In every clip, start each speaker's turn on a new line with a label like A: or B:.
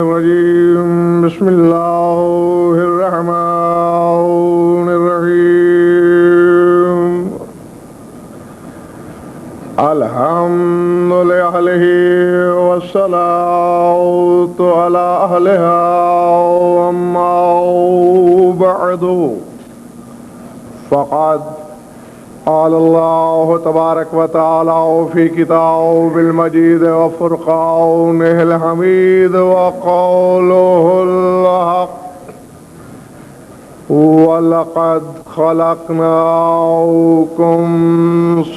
A: الرجيم بسم الله الرحمن الرحيم الحمد لله والصلاة على أهلها وما بعد فقد قال الله تبارك وتعالى في كتابه المجيد وفرقانه الحميد وقوله الحق ولقد خلقناكم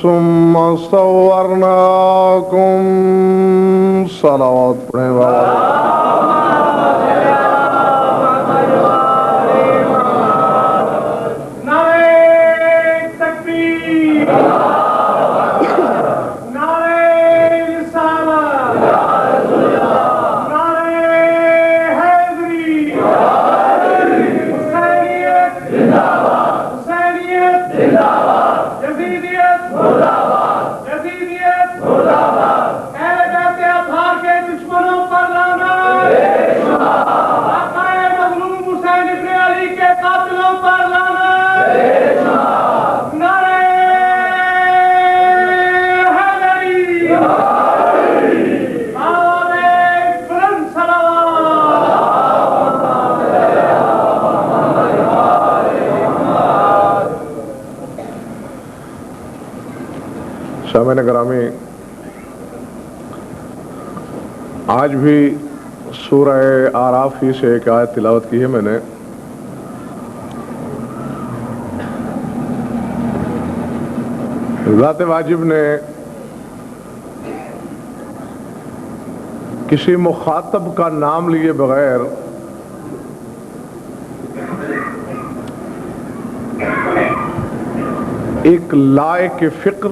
A: ثم صورناكم صلوات پڑھیں بابا سامعین گرامی، آج بھی سورہ اعراف ہی سے ایک آیت تلاوت کی ہے میں نے. ذات واجب نے کسی مخاطب کا نام لیے بغیر ایک لائق فکر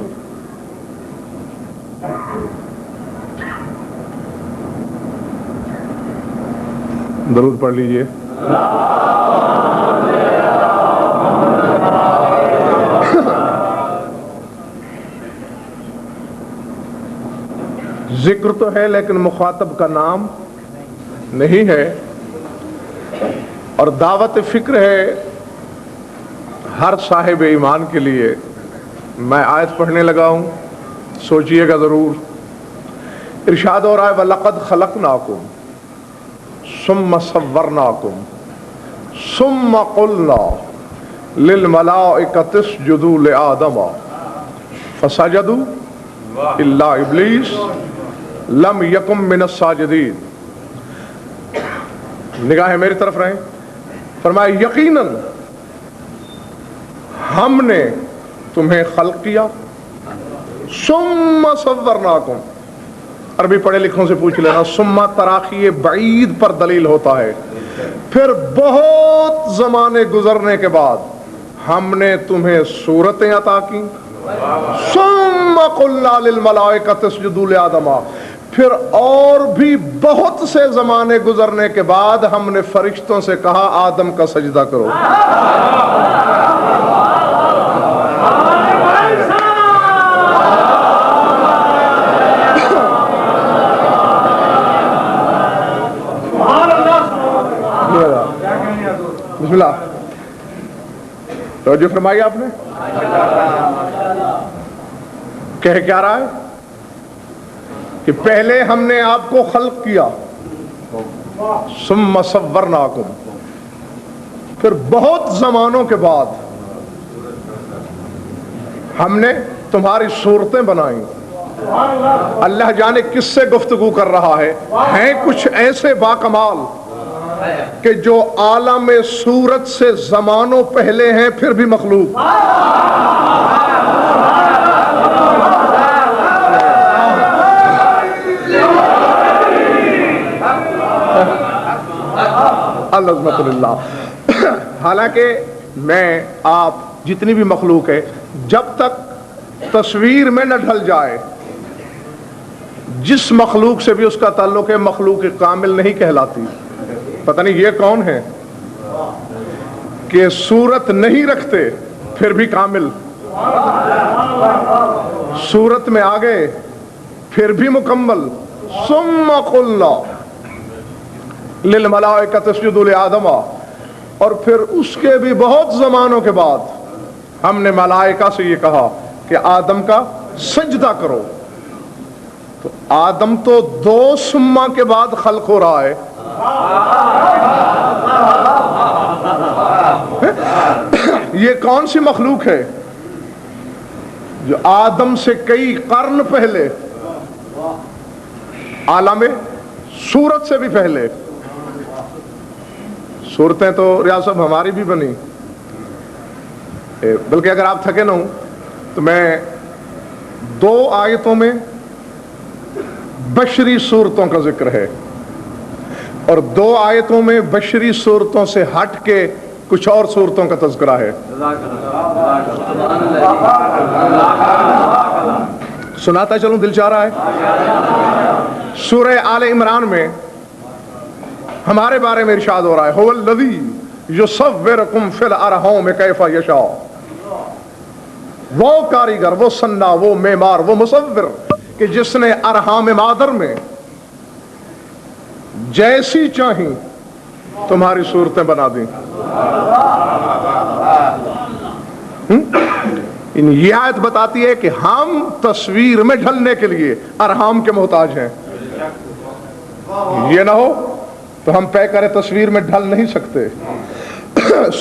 A: درود پڑھ لیجئے. ذکر تو ہے لیکن مخاطب کا نام نہیں ہے، اور دعوت فکر ہے ہر صاحب ایمان کے لیے. میں آیت پڑھنے لگا ہوں، سوچئے گا ضرور. ارشاد ہو رہا ہے وَلَقَدْ خَلَقْنَاكُمْ ثُمَّ صَوَّرْنَاكُمْ ثُمَّ قُلْنَا لِلْمَلَائِكَةِ اسْجُدُوا لِآدَمَ فَسَجَدُوا إِلَّا إِبْلِيسَ لَمْ يَكُنْ مِنَ السَّاجِدِينَ. نگاہیں میری طرف رہیں. فرمایا یقیناً ہم نے تمہیں خلق کیا. ثُمَّ صَوَّرْنَاكُمْ، عربی پڑھے لکھوں سے پوچھ لینا. ثم تراخی بعید پر دلیل ہوتا ہے. پھر بہت زمانے گزرنے کے بعد ہم نے تمہیں صورتیں عطا کی. ثم قلنا للملائکۃ اسجدوا لآدم، پھر اور بھی بہت سے زمانے گزرنے کے بعد ہم نے فرشتوں سے کہا آدم کا سجدہ کرو. بسم اللہ. توجہ فرمائی آپ نے. کہہ کیا رہا ہے کہ پہلے ہم نے آپ کو خلق کیا، ثم صورناکم، پھر بہت زمانوں کے بعد ہم نے تمہاری صورتیں بنائیں. اللہ جانے کس سے گفتگو کر رہا ہے. ہیں کچھ ایسے باکمال کہ جو عالم صورت سے زمانوں پہلے ہیں پھر بھی مخلوق. العظمت للہ. حالانکہ میں آپ جتنی بھی مخلوق ہے جب تک تصویر میں نہ ڈھل جائے، جس مخلوق سے بھی اس کا تعلق ہے مخلوق کامل نہیں کہلاتی. پتہ نہیں یہ کون ہے کہ صورت نہیں رکھتے پھر بھی کامل، صورت میں آگے پھر بھی مکمل. ثم قلنا للملائکۃ اسجدوا لآدم، اور پھر اس کے بھی بہت زمانوں کے بعد ہم نے ملائکہ سے یہ کہا کہ آدم کا سجدہ کرو. تو آدم تو 2 سما کے بعد خلق ہو رہا ہے. یہ کون سی مخلوق ہے جو آدم سے کئی قرن پہلے، عالم صورت سے بھی پہلے، صورتیں تو ریاض صاحب ہماری بھی بنی، بلکہ اگر آپ تھکے نہ ہوں تو میں 2 آیتوں میں بشری صورتوں کا ذکر ہے اور 2 آیتوں میں بشری صورتوں سے ہٹ کے کچھ اور صورتوں کا تذکرہ ہے. سناتا چلوں، دل چاہ رہا ہے. سورہ آل عمران میں ہمارے بارے میں ارشاد ہو رہا ہے، هو الذی یصورکم فی الارحام کیف یشاء. وہ کاریگر، وہ صنع، وہ معمار، وہ مصور کہ جس نے ارحام مادر میں جیسی چاہیں تمہاری صورتیں بنا دیں. یہ آیت بتاتی ہے کہ ہم تصویر میں ڈھلنے کے لیے ارحام کے محتاج ہیں. یہ نہ ہو تو ہم پے کرے تصویر میں ڈھل نہیں سکتے.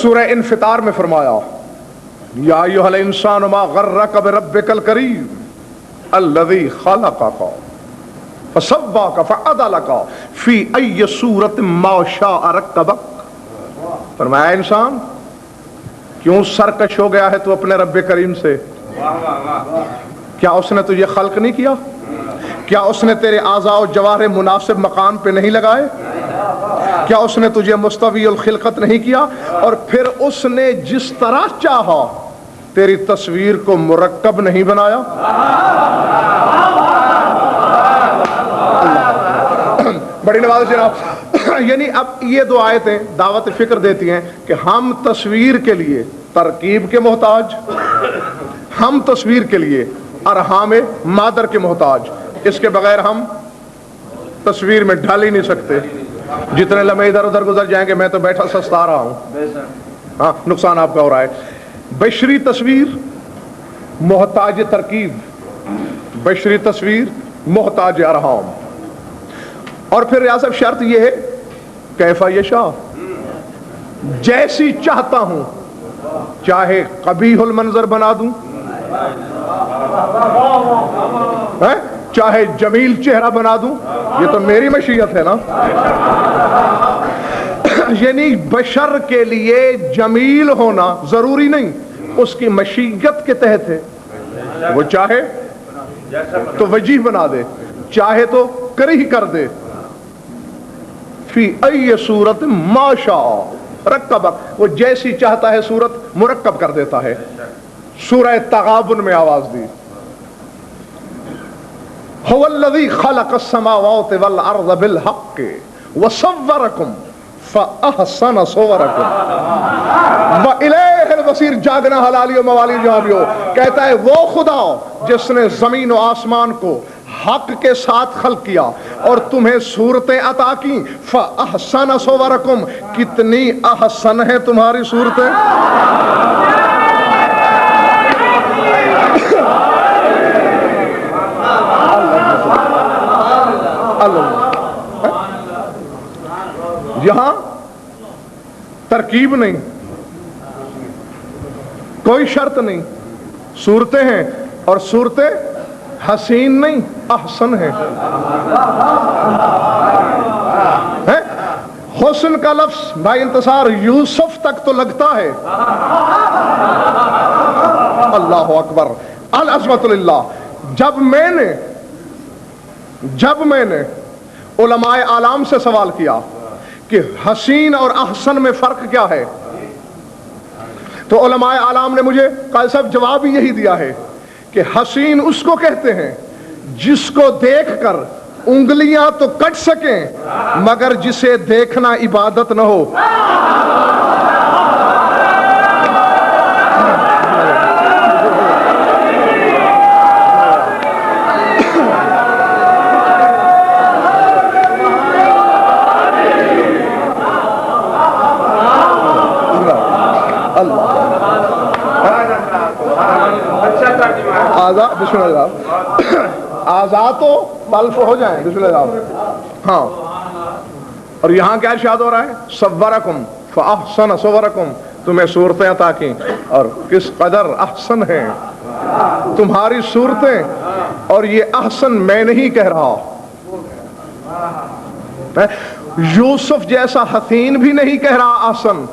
A: سورہ انفطار میں فرمایا، یا ایھا الانسان ما غرک بربک الکریم الذی خلقک فسواک فعدلک فی ای صورت ما شاء رکبک. فرمایا انسان کیوں سرکش ہو گیا ہے تو اپنے رب کریم سے؟ کیا اس نے تجھے خلق نہیں کیا؟ کیا اس نے تیرے اعضاء و جوارح مناسب مقام پہ نہیں لگائے؟ کیا اس نے تجھے مستوی الخلقت نہیں کیا؟ اور پھر اس نے جس طرح چاہا تیری تصویر کو مرکب نہیں بنایا؟ بڑی نواز جناب. یعنی اب یہ 2 آیتیں دعوت فکر دیتی ہیں کہ ہم تصویر کے لیے ترکیب کے محتاج، ہم تصویر کے لیے ارحام مادر کے محتاج. اس کے بغیر ہم تصویر میں ڈھل ہی نہیں سکتے. جتنے لمحے ادھر ادھر گزر جائیں گے میں تو بیٹھا سستا رہا ہوں، ہاں نقصان آپ کا ہو رہا ہے. بشری تصویر محتاج ترکیب، بشری تصویر محتاج ارحام. اور پھر ریاض شرط یہ ہے کیف یشاء، جیسی چاہتا ہوں، چاہے قبیح المنظر بنا دوں، چاہے جمیل چہرہ بنا دوں، یہ تو میری مشیت ہے نا. یعنی بشر کے لیے جمیل ہونا ضروری نہیں، اس کی مشیت کے تحت ہے. وہ چاہے تو وجیح بنا دے، چاہے تو کریہ کر دے. فی ای صورت ما شاء رکبک، وہ جیسی چاہتا ہے صورت مرکب کر دیتا ہے. سورہ تغابن میں آواز دی، هو الذی خلق السماوات والارض بالحق وصورکم فاحسن صورکم والیہ المصیر. جاگنا حلالی و موالی جہاں بھی ہو، کہتا ہے وہ خدا جس نے زمین و آسمان کو حق کے ساتھ خلق کیا اور تمہیں صورتیں عطا کی. فاحسن صورکم، کتنی احسن ہے تمہاری صورتیں. یہاں ترکیب نہیں، کوئی شرط نہیں، صورتیں ہیں اور صورتیں حسین نہیں احسن ہے. حسن کا لفظ بھائی انتصار یوسف تک تو لگتا ہے. اللہ اکبر، العظمت للہ. جب میں نے علماء اعلام سے سوال کیا کہ حسین اور احسن میں فرق کیا ہے، تو علماء اعلام نے مجھے قاضی صاحب جواب ہی یہی دیا ہے کہ حسین اس کو کہتے ہیں جس کو دیکھ کر انگلیاں تو کٹ سکیں مگر جسے دیکھنا عبادت نہ ہو. آزاد بسم اللہ آزاد تو تلف ہو جائیں بسم اللہ ہاں. اور یہاں کیا ارشاد ہو رہا ہے؟ صورکم فاحسن صورکم، تمہیں صورتیں عطا کی اور کس قدر احسن ہیں تمہاری صورتیں. اور یہ احسن میں نہیں کہہ رہا، یوسف جیسا حسین بھی نہیں کہہ رہا احسن،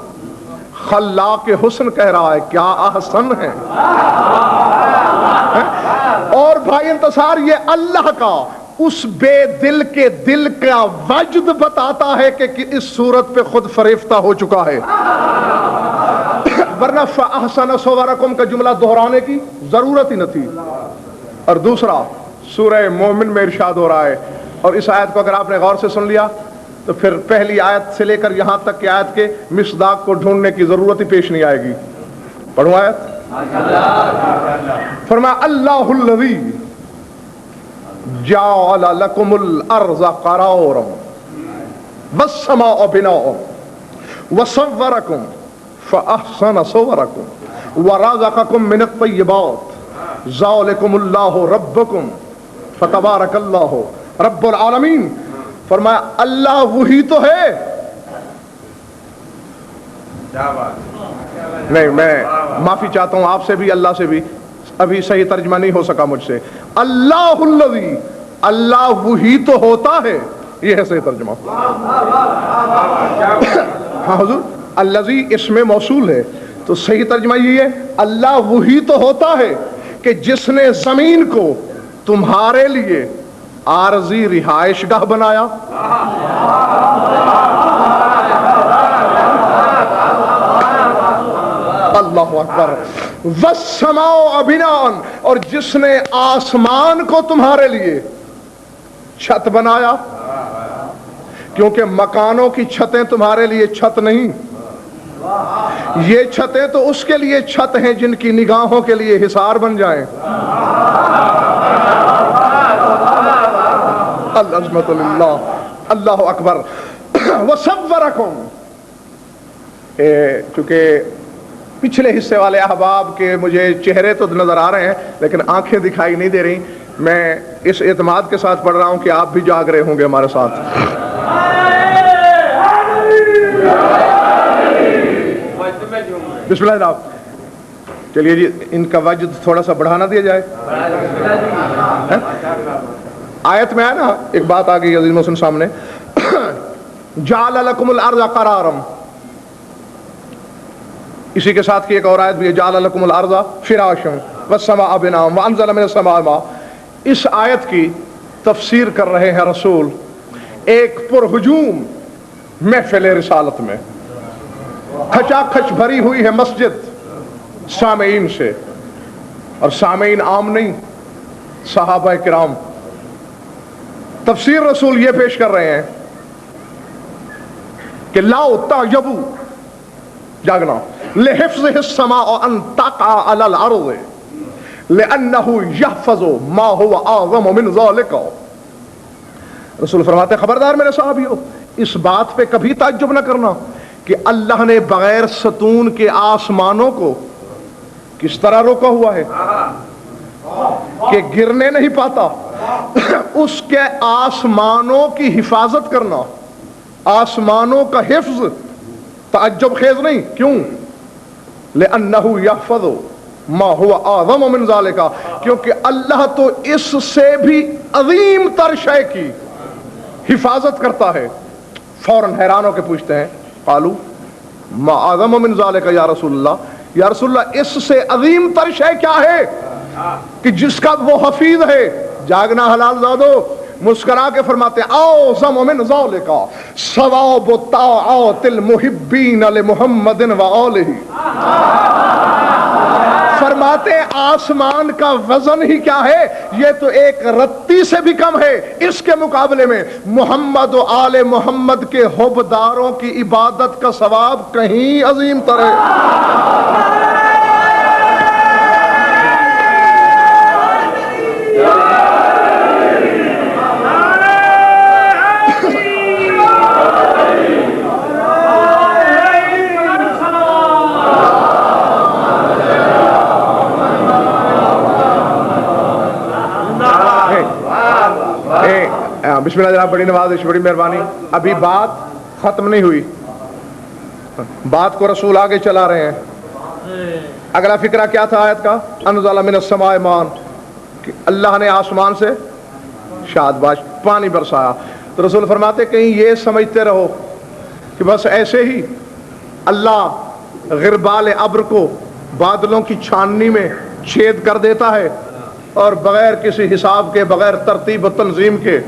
A: خلاق حسن کہہ رہا ہے. کیا احسن ہے. اور بھائی انتصار یہ اللہ کا اس بے دل کے دل کا وجد بتاتا ہے کہ اس صورت پہ خود فریفتہ ہو چکا ہے. ورنہ فاحسن صورکم کا جملہ دہرانے کی ضرورت ہی نہ تھی. اور دوسرا سورہ مومن میں ارشاد ہو رہا ہے، اور اس آیت کو اگر آپ نے غور سے سن لیا تو پھر پہلی آیت سے لے کر یہاں تک کہ آیت کے مصداق کو ڈھونڈنے کی ضرورت ہی پیش نہیں آئے گی. پڑھوں آیت. فرمایا اللہ الذی جعل لکم الارض قرارا والسماء بناء وصورکم فاحسن صورکم ورزقکم من الطیبات ذالکم اللہ ربکم فتبارک اللہ رب العالمین. فرمایا اللہ وہی تو ہے. نہیں میں معافی چاہتا ہوں آپ سے بھی اللہ سے بھی، ابھی صحیح ترجمہ نہیں ہو سکا مجھ سے. اللہ الذی، اللہ وہی تو ہوتا ہے، یہ ہے صحیح ترجمہ. ہاں حضور الذی اسم موصول ہے تو صحیح ترجمہ یہ ہے اللہ وہی تو ہوتا ہے کہ جس نے زمین کو تمہارے لیے عارضی رہائش گاہ بنایا. اللہ اکبر. والسماء بناء، اور جس نے آسمان کو تمہارے لیے چھت بنایا. کیونکہ مکانوں کی چھتیں تمہارے لیے چھت نہیں، یہ چھتیں تو اس کے لیے چھت ہیں جن کی نگاہوں کے لیے حصار بن جائیں. العظمت للہ. اللہ اکبر. وصورکم، چونکہ پچھلے حصے والے احباب کے مجھے چہرے تو نظر آ رہے ہیں لیکن آنکھیں دکھائی نہیں دے رہی. میں اس اعتماد کے ساتھ پڑھ رہا ہوں کہ آپ بھی جاگ رہے ہوں گے ہمارے ساتھ. بسم اللہ. چلیے جی ان کا وجد تھوڑا سا بڑھانا دیا جائے. آیت میں ہے نا ایک بات آ گئی عزیز محسن سامنے. جعل لکم الارض قرارا، اسی کے ساتھ کی ایک اور آیت بھی ہے جعل لکم الارض فراشا والسماء بناء وانزل من السماء ماء. اس آیت کی تفسیر کر رہے ہیں رسول ایک پرہجوم محفل رسالت میں. کھچا کھچ بھری ہوئی ہے مسجد سامعین سے، اور سامعین عام نہیں، صحابہ کرام. تفسیر رسول یہ پیش کر رہے ہیں کہ لا تعجبوا، جاگنا، لحفظ السماء ان تقع على الارض لانه يحفظ ما هو اعظم من ذلك. رسول فرماتے ہیں خبردار میرے صحابیوں، اس بات پہ کبھی تعجب نہ کرنا کہ اللہ نے بغیر ستون کے آسمانوں کو کس طرح روکا ہوا ہے کہ گرنے نہیں پاتا. اس کے آسمانوں کی حفاظت کرنا، آسمانوں کا حفظ تعجب خیز نہیں. کیوں؟ لأنه يحفظ ما هو اعظم من ذلك، کیونکہ اللہ تو اس سے بھی عظیم تر شے کی حفاظت کرتا ہے. فوراً حیران ہو کے پوچھتے ہیں قالوا ما اعظم من ذلك یا رسول اللہ، یا رسول اللہ اس سے عظیم تر شے کیا ہے کہ جس کا وہ حفیظ ہے. جاگنا حلال زادو مسکرا کے فرماتے اعظم من ذلك ثواب طاعات المحبین لمحمد وآلہ. فرماتے آسمان کا وزن ہی کیا ہے، یہ تو ایک رتی سے بھی کم ہے اس کے مقابلے میں محمد و آل محمد کے حبداروں کی عبادت کا ثواب کہیں عظیم تر ہے. بسم اللہ جناب، بڑی نوازش، بڑی مہربانی. ابھی بات ختم نہیں ہوئی، بات کو رسول آگے چلا رہے ہیں. اگلا فقرہ کیا تھا آیت کا؟ انزل من السماء ماء، کہ اللہ نے آسمان سے شادباش پانی برسایا. تو رسول فرماتے کہیں یہ سمجھتے رہو کہ بس ایسے ہی اللہ غربال ابر کو بادلوں کی چھاننی میں چھید کر دیتا ہے اور بغیر کسی حساب کے، بغیر ترتیب و تنظیم کے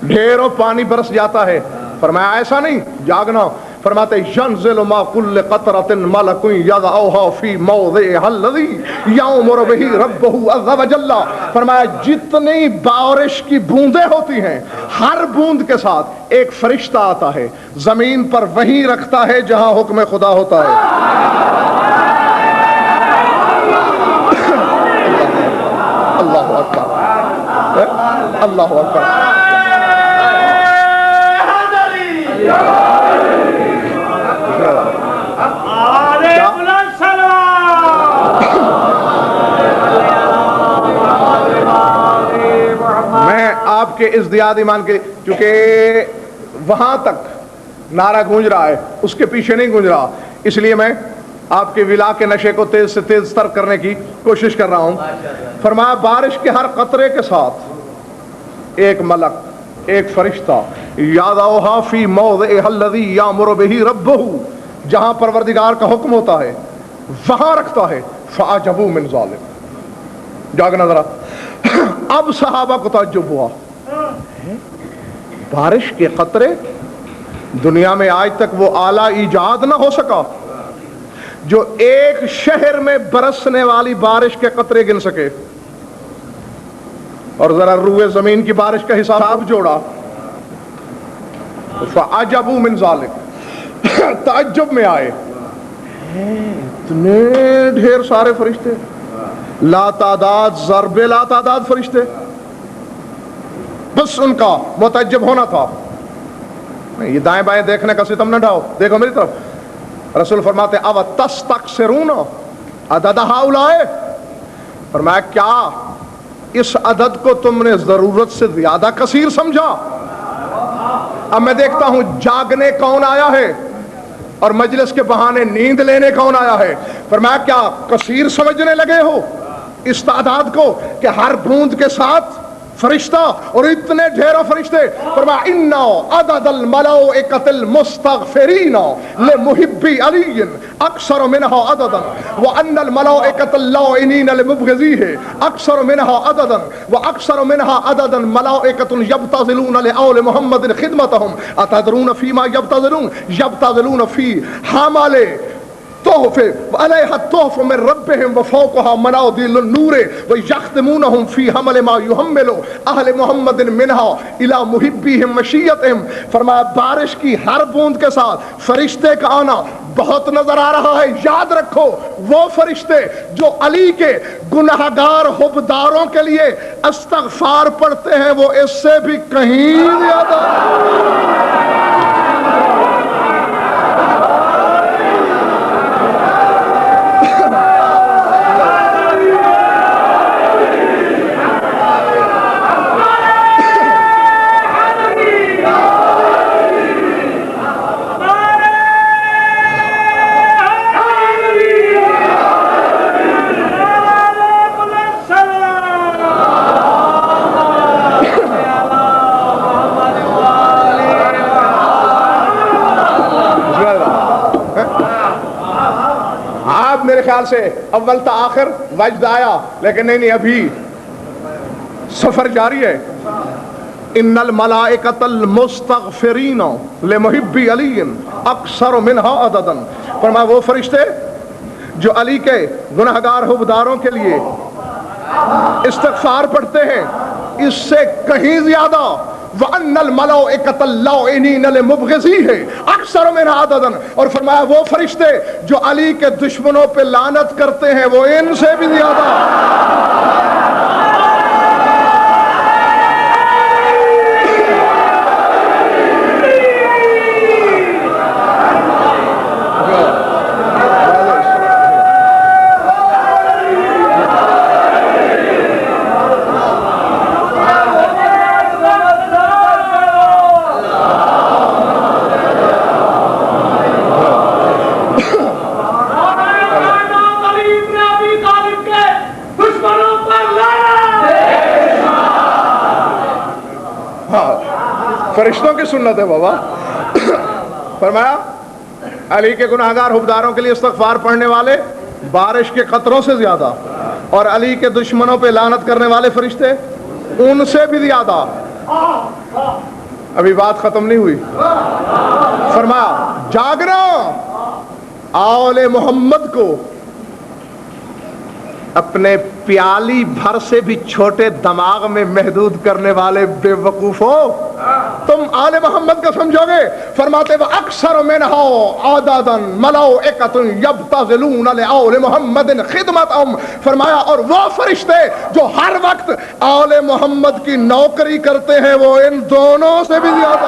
A: ڈھیروں پانی برس جاتا ہے. فرمایا ایسا نہیں، جاگنا. فرماتے ینزل ما کل قطرۃ ملک یضعها فی موضعها الذی یأمر بہ ربہ عز وجل. فرمایا جتنی بارش کی بوندیں ہوتی ہیں، ہر بوند کے ساتھ ایک فرشتہ آتا ہے، زمین پر وہیں رکھتا ہے جہاں حکم خدا ہوتا ہے. اللہ اکبر، اللہ اکبر. میں آپ کے ازدیاد ایمان کے، چونکہ وہاں تک نعرہ گونج رہا ہے، اس کے پیچھے نہیں گونج رہا، اس لیے میں آپ کے ولا کے نشے کو تیز سے تیز تر کرنے کی کوشش کر رہا ہوں. فرمایا بارش کے ہر قطرے کے ساتھ ایک ملک، ایک فرشتہ، یضعها فی موضعها الذی یأمر بہ ربہ، جہاں پروردگار کا حکم ہوتا ہے وہاں رکھتا ہے. فعجبوا من ذلک. جاگنا ذرا. اب صحابہ کو تعجب ہوا، بارش کے قطرے، دنیا میں آج تک وہ اعلیٰ ایجاد نہ ہو سکا جو ایک شہر میں برسنے والی بارش کے قطرے گن سکے. اور ذرا روئے زمین کی بارش کا حساب جوڑا. فعجبوا من ذلک، تعجب میں آئے، اتنے ڈھیر سارے فرشتے، لا تعداد، ضرب لا تعداد فرشتے. بس ان کا متعجب ہونا تھا. یہ دائیں بائیں دیکھنے کا ستم نہ ڈھاؤ، دیکھو میری طرف. رسول فرماتے او تستکثرون عدد ہؤلاء. فرمایا کیا اس عدد کو تم نے ضرورت سے زیادہ کثیر سمجھا؟ اب میں دیکھتا ہوں جاگنے کون آیا ہے اور مجلس کے بہانے نیند لینے کون آیا ہے. فرمایا کیا کثیر سمجھنے لگے ہو اس تعداد کو کہ ہر بوند کے ساتھ فرشتہ اور اتنے ڈھیروں فرشتے. فرمایا انا عدد الملائکۃ المستغفرین لمحبی علی اکثر منها عددا وان الملائکۃ اللاعنین لمبغضیہ اکثر منها عددا واکثر منها عددا ملائکۃ یبتذلون لآل محمد خدمتهم اتدرون فیما یبتذلون؟ یبتذلون فی حمل تحفے علیہ التحف من ربهم وفوقها منادیل النور ویختمونهم فی حمل ما یحمل اہل محمد منها الی محبیہم مشیتہم. فرمایا بارش کی ہر بوند کے ساتھ فرشتے کا آنا بہت نظر آ رہا ہے. یاد رکھو وہ فرشتے جو علی کے گنہگار حبداروں کے لیے استغفار پڑھتے ہیں وہ اس سے بھی کہیں زیادہ. میرے خیال سے اول تا آخر وجد آیا، لیکن نہیں ابھی سفر جاری ہے. ان الملائکۃ المستغفرین لمحبی علی اکثر منها عددا. فرمایا وہ فرشتے جو علی کے گنہگار حبداروں کے لیے استغفار پڑھتے ہیں اس سے کہیں زیادہ. وَأَنَّ الْمَلَائِكَةَ اللَّاعِنِينَ لِمُبْغِضِيهِ أَكْثَرُ مِنْ عَدَدًا. اور فرمایا وہ فرشتے جو علی کے دشمنوں پہ لعنت کرتے ہیں وہ ان سے بھی زیادہ. فرشتوں کی سنت ہے بابا. فرمایا علی کے گناہگار حبداروں کے لیے استغفار پڑھنے والے بارش کے قطروں سے زیادہ، اور علی کے دشمنوں پہ لعنت کرنے والے فرشتے ان سے بھی زیادہ. ابھی بات ختم نہیں ہوئی. فرمایا جاگنا، آل محمد کو اپنے پیالی بھر سے بھی چھوٹے دماغ میں محدود کرنے والے بے وقوفو، تم آل محمد کا سمجھو گے. فرماتے وہ اکثر منہا عددن ملائکۃ یبتذلون لآل محمد خدمتہم. فرمایا اور وہ فرشتے جو ہر وقت آل محمد کی نوکری کرتے ہیں وہ ان دونوں سے بھی زیادہ.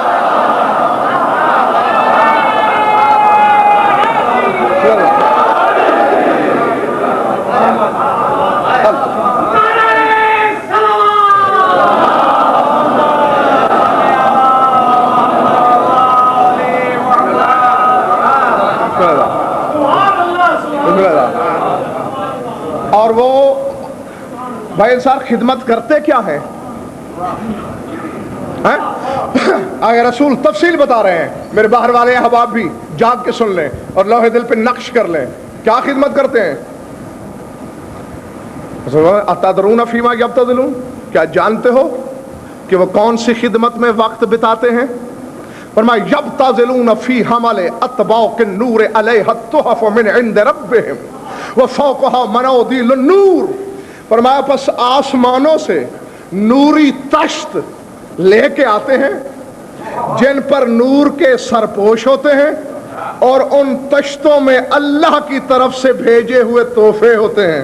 A: اور وہ بھائی صاحب خدمت کرتے کیا ہیں؟ آگے رسول تفصیل بتا رہے ہیں. میرے باہر والے احباب بھی جاگ کے سن لیں اور لوح دل پہ نقش کر لیں. کیا خدمت کرتے ہیں؟ اتدرون فیما یبتذلون، کیا جانتے ہو کہ وہ کون سی خدمت میں وقت بتاتے ہیں؟ فرمایا یبتذلون فی حمل اطباق النور علیہ التحف من عند ربہم وفوقها منادیل النور. فرمایا پس آسمانوں سے نوری تشت لے کے آتے ہیں جن پر نور کے سرپوش ہوتے ہیں، اور ان تشتوں میں اللہ کی طرف سے بھیجے ہوئے تحفے ہوتے ہیں.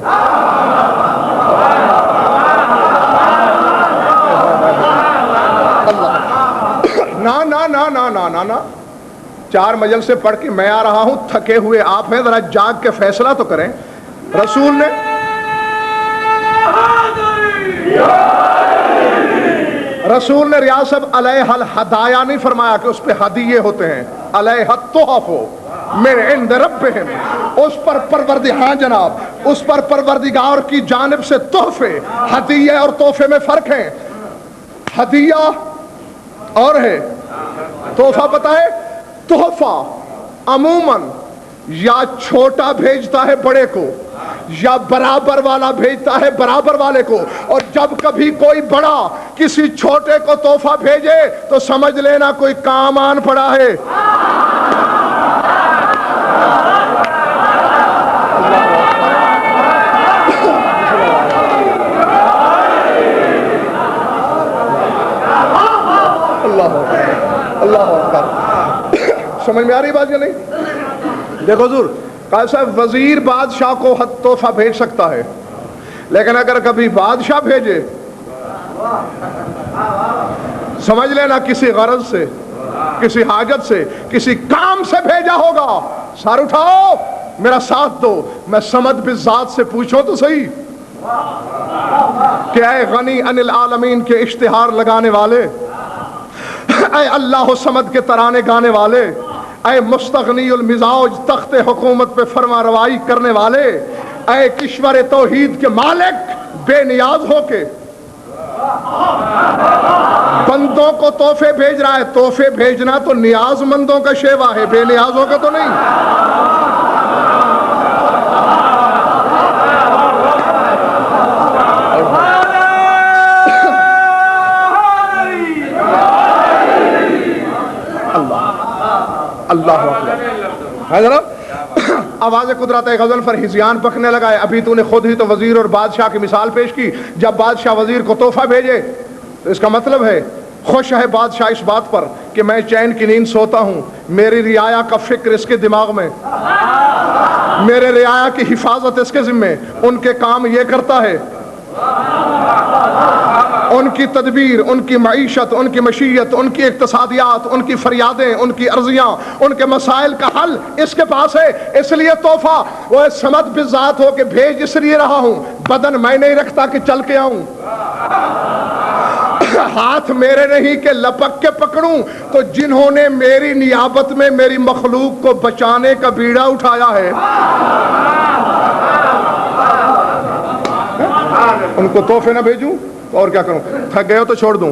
A: نا نا نا نا نا نا نا 4 مجلسیں پڑھ کے میں آ رہا ہوں، تھکے ہوئے آپ ہیں، ذرا جاگ کے فیصلہ تو کریں. رسول نے ریاست علیہ الہدایا نہیں فرمایا کہ اس پہ ہدیے ہوتے ہیں. علیہ التحف من عند ربہم، اس پر ہاں جناب، اس پر پروردگار کی جانب سے تحفے. ہدیے اور تحفے میں فرق ہے. ہدیہ اور ہے تحفہ. پتہ ہے تحفہ عموماً یا چھوٹا بھیجتا ہے بڑے کو، یا برابر والا بھیجتا ہے برابر والے کو. اور جب کبھی کوئی بڑا کسی چھوٹے کو تحفہ بھیجے تو سمجھ لینا کوئی کام آن پڑا ہے. اللہ اکبر. سمجھ میں آ رہی بات یا نہیں؟ دیکھو حضور قاضی صاحب، وزیر بادشاہ کو تحفہ بھیج سکتا ہے، لیکن اگر کبھی بادشاہ بھیجے سمجھ لینا کسی غرض سے، کسی حاجت سے، کسی کام سے بھیجا ہوگا. سر اٹھاؤ میرا ساتھ دو، میں صمد بالذات سے پوچھو تو صحیح کہ اے غنی عن العالمین کے اشتہار لگانے والے، اے اللہ صمد کے ترانے گانے والے، اے مستغنی المزاج تخت حکومت پہ فرما روائی کرنے والے، اے کشور توحید کے مالک، بے نیاز ہو کے بندوں کو تحفے بھیج رہا ہے. تحفے بھیجنا تو نیاز مندوں کا شیوا ہے، بے نیازوں کا تو نہیں. اللہ حضرت آواز قدرت غزل پر ہزیان پکنے لگا ہے. ابھی تو نے خود ہی تو وزیر اور بادشاہ کی مثال پیش کی. جب بادشاہ وزیر کو تحفہ بھیجے تو اس کا مطلب ہے خوش ہے بادشاہ اس بات پر کہ میں چین کی نیند سوتا ہوں، میری رعایا کا فکر اس کے دماغ میں، میرے رعایا کی حفاظت اس کے ذمے، ان کے کام یہ کرتا ہے، ان کی تدبیر، ان کی معیشت، ان کی مشیت، ان کی اقتصادیات، ان کی فریادیں، ان کی عرضیاں، ان کے مسائل کا حل اس کے پاس ہے. اس لیے تحفہ وہ سمت بذات ہو کے بھیج اس لیے رہا ہوں، بدن میں نہیں رکھتا کہ چل کے آؤں، ہاتھ میرے نہیں کہ لپک کے پکڑوں. تو جنہوں نے میری نیابت میں میری مخلوق کو بچانے کا بیڑا اٹھایا ہے ان کو تحفے نہ بھیجوں اور کیا کروں؟ تھک گئے ہو تو چھوڑ دوں.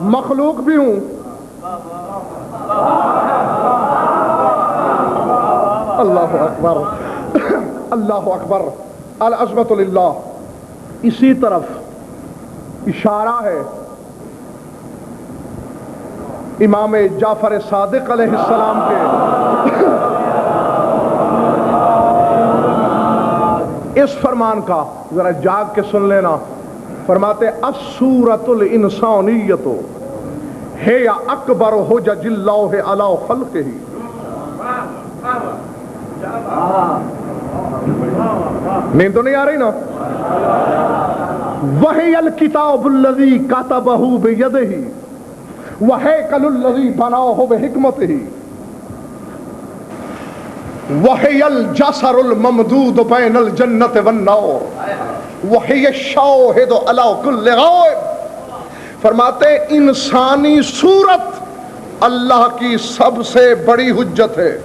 A: مخلوق بھی ہوں. اللہ اکبر اللہ اکبر. العظمت للہ. اسی طرف اشارہ ہے امام جعفر صادق علیہ السلام کے اس فرمان کا. ذرا جاگ کے سن لینا. فرماتے الصورۃ الانسانیۃ ہے یا اکبر حجج اللہ علی خلقہ. نیند تو نہیں آ رہی نا؟ وہی الکتاب الذی کتبہ بیدہ وہیکل الذی بناہ بحکمتہ وہی الجسر الممدود بین الجنت والنار وہی الشاہد علی کل غائب. فرماتے انسانی صورت اللہ کی سب سے بڑی حجت ہے.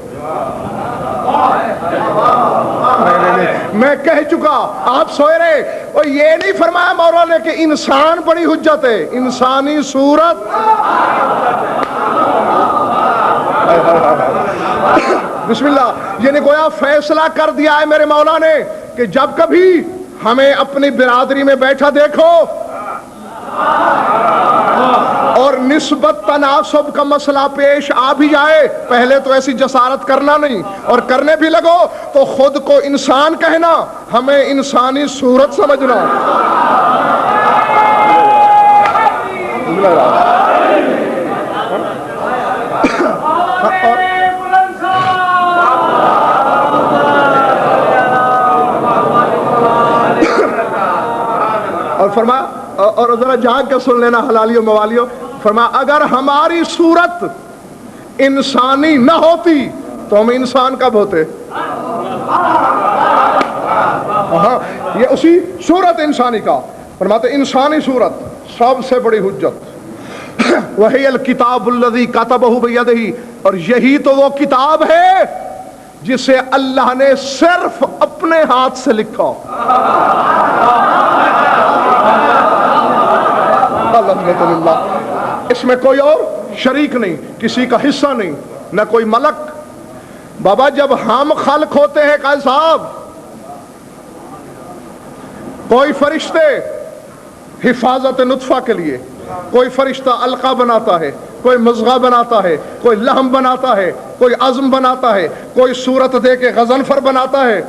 A: میں کہہ چکا، آپ سوئے رہے. اور یہ نہیں فرمایا مولا نے کہ انسان بڑی حجت ہے، انسانی صورت. بسم اللہ. یعنی گویا فیصلہ کر دیا ہے میرے مولا نے کہ جب کبھی ہمیں اپنی برادری میں بیٹھا دیکھو اور نسبت تناسب کا مسئلہ پیش آ بھی جائے، پہلے تو ایسی جسارت کرنا نہیں، اور کرنے بھی لگو تو خود کو انسان کہنا، ہمیں انسانی صورت سمجھنا. اور فرمایا، اور ذرا جاگ کے سن لینا حلالیوں موالیوں. فرمایا اگر ہماری صورت انسانی نہ ہوتی تو ہم انسان کب ہوتے؟ یہ اسی صورت انسانی کا. فرماتے انسانی صورت سب سے بڑی حجت. وہی الکتاب الذی کتبہ بیدہ. اور یہی تو وہ کتاب ہے جسے اللہ نے صرف اپنے ہاتھ سے لکھا. الحمدللہ. اس میں کوئی اور شریک نہیں، کسی کا حصہ نہیں، نہ کوئی ملک. بابا جب ہم خلق ہوتے ہیں قائد صاحب، کوئی فرشتے حفاظت نطفہ کے لیے، کوئی فرشتہ علقہ بناتا ہے، کوئی مضغہ بناتا ہے، کوئی لحم بناتا ہے، کوئی عظم بناتا ہے، کوئی صورت دے کے غضنفر بناتا ہے.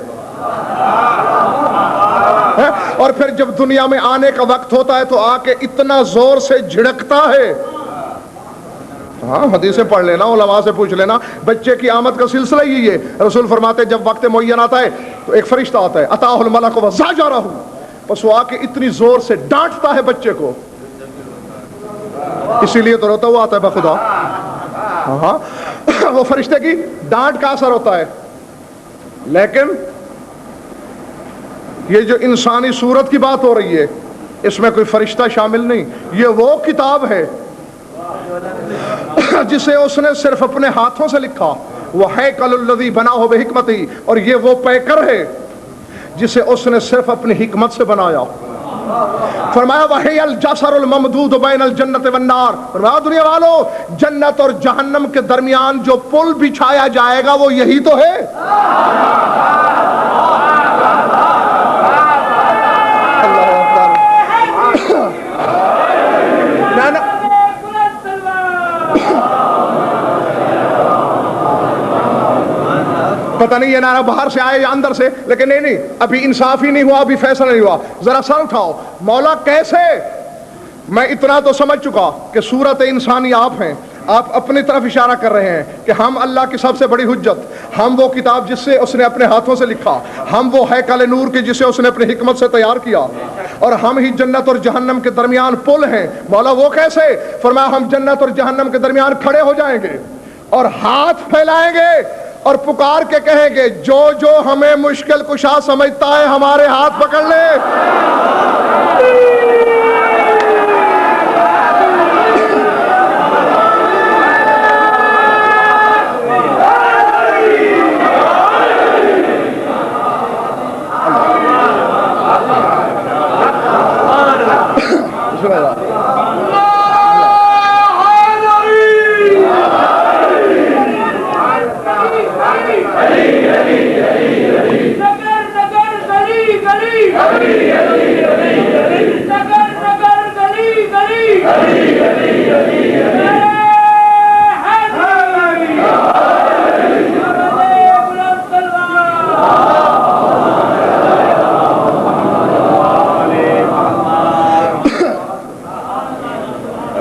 A: اور پھر جب دنیا میں آنے کا وقت ہوتا ہے تو آ کے اتنا زور سے جھڑکتا ہے. ہاں حدیثیں پڑھ لینا، علماء سے پوچھ لینا. بچے کی آمد کا سلسلہ یہی ہے. رسول فرماتے جب وقت معین آتا ہے تو ایک فرشتہ آتا ہے، اتاہ الملک وزجرہ، بس وہ آ کے اتنی زور سے ڈانٹتا ہے بچے کو. اسی لیے تو روتا ہوا آتا ہے بخدا. ہاں وہ فرشتے کی ڈانٹ کا اثر ہوتا ہے. لیکن یہ جو انسانی صورت کی بات ہو رہی ہے، اس میں کوئی فرشتہ شامل نہیں. یہ وہ کتاب ہے جسے اس نے صرف اپنے ہاتھوں سے لکھا. وہیکل الذی بناہ بحکمتہ. اور یہ وہ پیکر ہے جسے اس نے صرف اپنی حکمت سے بنایا. فرمایا وہی الجسر الممدود بین الجنت والنار. فرمایا دنیا والو، جنت اور جہنم کے درمیان جو پل بچھایا جائے گا وہ یہی تو ہے. پتہ نہیں یہ نعرہ باہر سے آئے یا اندر سے، لیکن نہیں، ابھی انصاف ہی نہیں ہوا، ابھی فیصلہ نہیں ہوا. ذرا سر اٹھاؤ. مولا کیسے؟ میں اتنا تو سمجھ چکا کہ صورت انسانی آپ ہیں. آپ اپنی طرف اشارہ کر رہے ہیں کہ ہم اللہ کی سب سے بڑی حجت، ہم وہ کتاب جس سے اس نے اپنے ہاتھوں سے لکھا، ہم وہ ہیکل نور کی جسے اس نے اپنی حکمت سے تیار کیا، اور ہم ہی جنت اور جہنم کے درمیان پل ہیں. مولا وہ کیسے؟ فرمایا ہم جنت اور جہنم کے درمیان کھڑے ہو جائیں گے اور ہاتھ پھیلائیں گے اور پکار کے کہیں گے جو جو ہمیں مشکل کشا سمجھتا ہے ہمارے ہاتھ پکڑ لے.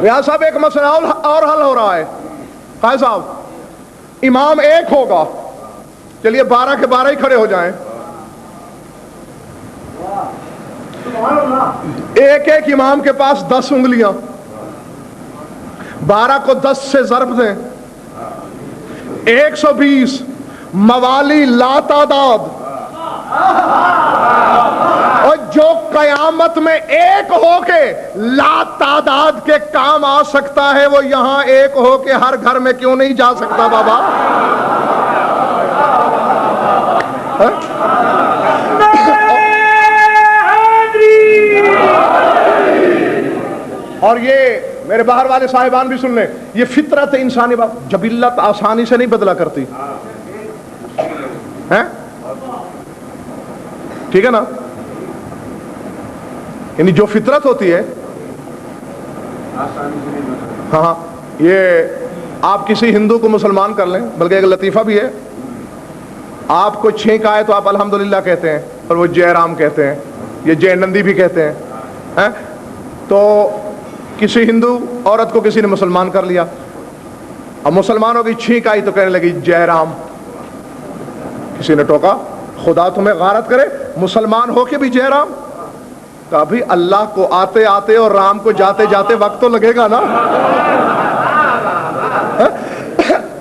A: ریاض صاحب ایک مسئلہ اور حل ہو رہا ہے. قائد صاحب امام ایک ہوگا, چلیے 12 کے 12 ہی کھڑے ہو جائیں, ایک ایک امام کے پاس 10 انگلیاں, 12 کو 10 سے ضرب دیں, 120 موالی لا تعداد, اور جو قیامت میں ایک ہو کے لا تعداد کے کام آ سکتا ہے وہ یہاں ایک ہو کے ہر گھر میں کیوں نہیں جا سکتا بابا؟ اور یہ میرے باہر والے صاحبان بھی سن لیں, یہ فطرت انسانی بات, جبلت آسانی سے نہیں بدلا کرتی ہے, ٹھیک ہے نا؟ یعنی جو فطرت ہوتی ہے, ہاں یہ آپ کسی ہندو کو مسلمان کر لیں, بلکہ ایک لطیفہ بھی ہے, آپ کو چھینک آئے تو آپ الحمدللہ کہتے ہیں, اور وہ جے رام کہتے ہیں, یہ جے نندی بھی کہتے ہیں. تو کسی ہندو عورت کو کسی نے مسلمان کر لیا, اب مسلمانوں کی چھینک آئی تو کہنے لگی جے رام. کسی نے ٹوکا خدا تمہیں غارت کرے, مسلمان ہو کے بھی جے رام. کہا بھی اللہ کو آتے آتے اور رام کو جاتے جاتے وقت تو لگے گا نا.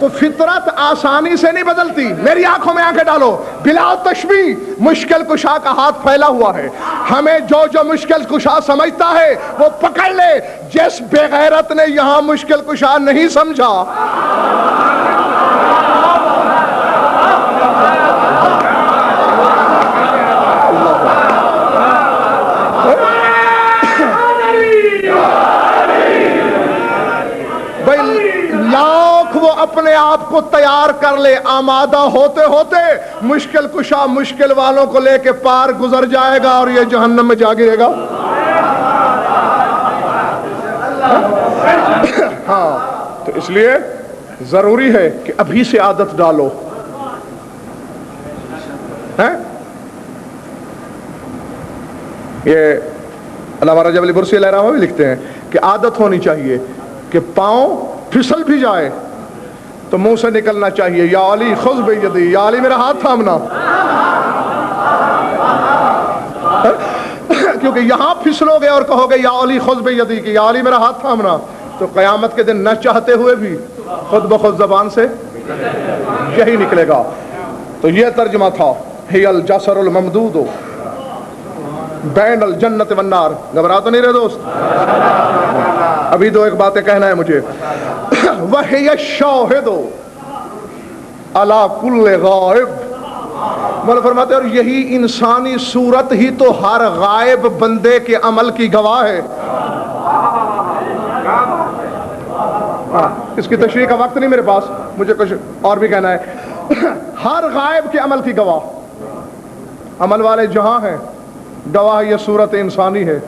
A: تو فطرت آسانی سے نہیں بدلتی. میری آنکھوں میں آنکھیں ڈالو, بلا تشبیہ مشکل کشا کا ہاتھ پھیلا ہوا ہے, ہمیں جو جو مشکل کشا سمجھتا ہے وہ پکڑ لے. جس بے غیرت نے یہاں مشکل کشا نہیں سمجھا, وہ اپنے آپ کو تیار کر لے, آمادہ ہوتے ہوتے مشکل کشا مشکل والوں کو لے کے پار گزر جائے گا اور یہ جہنم میں جا گرے گا. ہاں تو اس لیے ضروری ہے کہ ابھی سے عادت ڈالو. یہ علامہ رجب علی برسی علیہ رحمہ بھی لکھتے ہیں کہ عادت ہونی چاہیے کہ پاؤں پھسل بھی جائے تو منہ سے نکلنا چاہیے یا علی خذ بیدی, یا علی میرا ہاتھ تھامنا. کیونکہ یہاں پھسلو گے اور کہو گے یا علی خذ بیدی کہ یا علی میرا ہاتھ تھامنا, تو قیامت کے دن نہ چاہتے ہوئے بھی خود بخود زبان سے یہی نکلے گا. تو یہ ترجمہ تھا ہی الجسر الممدود بین الجنت والنار. گھبرا تو نہیں رہے دوست؟ ابھی دو ایک باتیں کہنا ہے مجھے. وَهِيَ الشَّاهِدُ عَلَى كُلِّ غَائِبٍ, مولا فرماتے ہیں اور یہی انسانی صورت ہی تو ہر غائب بندے کے عمل کی گواہ ہے. اس کی تشریح کا وقت نہیں میرے پاس, مجھے کچھ اور بھی کہنا ہے. ہر غائب کے عمل کی گواہ, عمل والے جہاں ہیں گواہ یہ صورت انسانی ہے.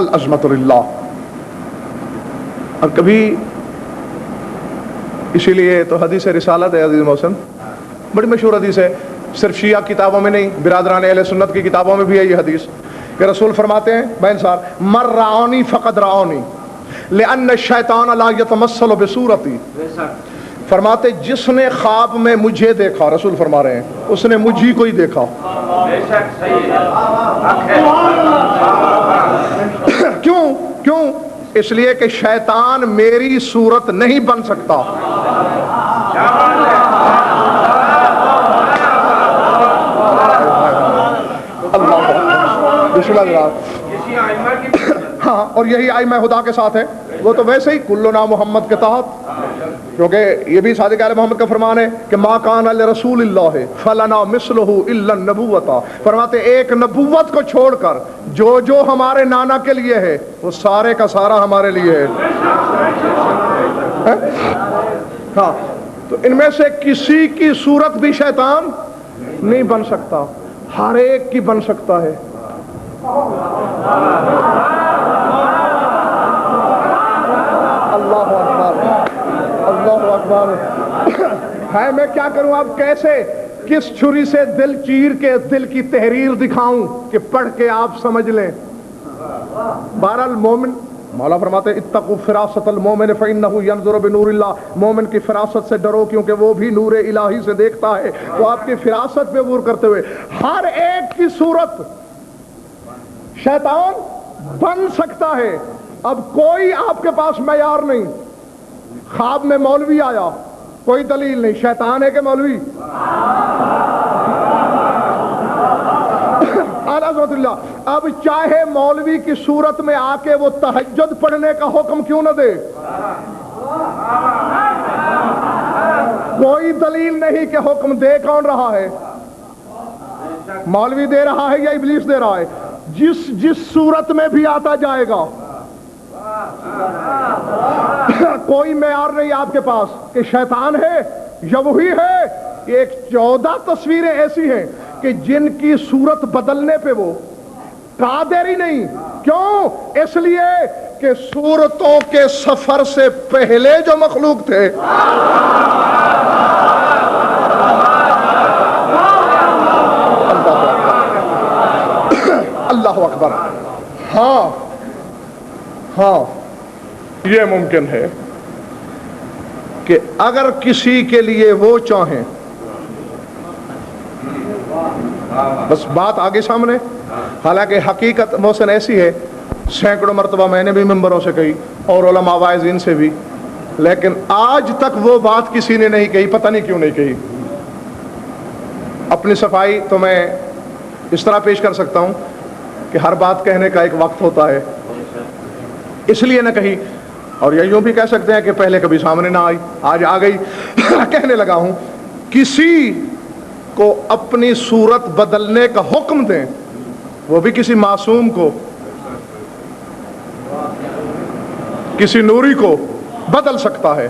A: العظمت للہ. اور کبھی اسی لیے تو حدیث رسالت ہے عزیز محسن, بڑی مشہور حدیث ہے, صرف شیعہ کتابوں میں نہیں برادران اہل سنت کی کتابوں میں بھی ہے یہ حدیث, کہ رسول فرماتے ہیں بینسار من رعونی فقد رعونی لأن الشیطان لا یتمثل بصورتی. فرماتے جس نے خواب میں مجھے دیکھا, رسول فرما رہے ہیں, اس نے مجھے کو ہی دیکھا. کیوں؟ اس لیے کہ شیطان میری صورت نہیں بن سکتا. ہاں, اور یہی ائمہ خدا کے ساتھ ہے. وہ تو ویسے ہی کلنا محمد کے تحت, کیونکہ یہ بھی صادق آل محمد کا فرمان ہے کہ ما کان لرسول اللہ فلنا مثلہ الا النبوۃ. فرماتے ایک نبوت کو چھوڑ کر جو جو ہمارے نانا کے لیے ہے وہ سارے کا سارا ہمارے لیے ہے. ہاں, تو ان میں سے کسی کی صورت بھی شیطان نہیں بن سکتا, ہر ایک کی بن سکتا ہے. اللہ اکبر, اللہ اکبر. ہے میں کیا کروں اب, کیسے کس چھری سے دل چیر کے دل کی تحریر دکھاؤں کہ پڑھ کے آپ سمجھ لیں. بہرحال مومن، مولا فرماتے ہیں اتقوا فراست المومن فانه ينظر بنور اللہ، مومن کی فراست سے ڈرو کیونکہ وہ بھی نور الہی سے دیکھتا ہے۔ وہ آپ کی فراست پہ عبور کرتے ہوئے ہر ایک کی صورت شیطان بن سکتا ہے۔ اب کوئی آپ کے پاس معیار نہیں، خواب میں مولوی آیا کوئی دلیل نہیں، شیطان ہے کہ مولوی؟ اللہ، اب چاہے مولوی کی صورت میں آ کے وہ تہجد پڑھنے کا حکم کیوں نہ دے، کوئی دلیل نہیں کہ حکم دے کون رہا ہے، مولوی دے رہا ہے یا ابلیس دے رہا ہے؟ جس صورت میں بھی آتا جائے گا، کوئی معیار نہیں آپ کے پاس کہ شیطان ہے یا وہی ہے۔ ایک 14 تصویریں ایسی ہیں کہ جن کی صورت بدلنے پہ وہ قادر ہی نہیں۔ کیوں؟ اس لیے کہ صورتوں کے سفر سے پہلے جو مخلوق تھے اللہ اکبر، ہاں یہ ممکن ہے کہ اگر کسی کے لیے وہ چاہیں، بس بات آگے سامنے، حالانکہ حقیقت محسن ایسی ہے، سینکڑوں مرتبہ میں نے بھی ممبروں سے کہی اور علماء واعظین سے بھی، لیکن آج تک وہ بات کسی نے نہیں کہی، پتہ نہیں کیوں نہیں کہی۔ اپنی صفائی تو میں اس طرح پیش کر سکتا ہوں کہ ہر بات کہنے کا ایک وقت ہوتا ہے، اس لیے نہ کہی، اور یوں بھی کہہ سکتے ہیں کہ پہلے کبھی سامنے نہ آئی، آج آ گئی۔ کہنے لگا ہوں کسی کو اپنی صورت بدلنے کا حکم دیں، وہ بھی کسی معصوم کو، کسی نوری کو بدل سکتا ہے۔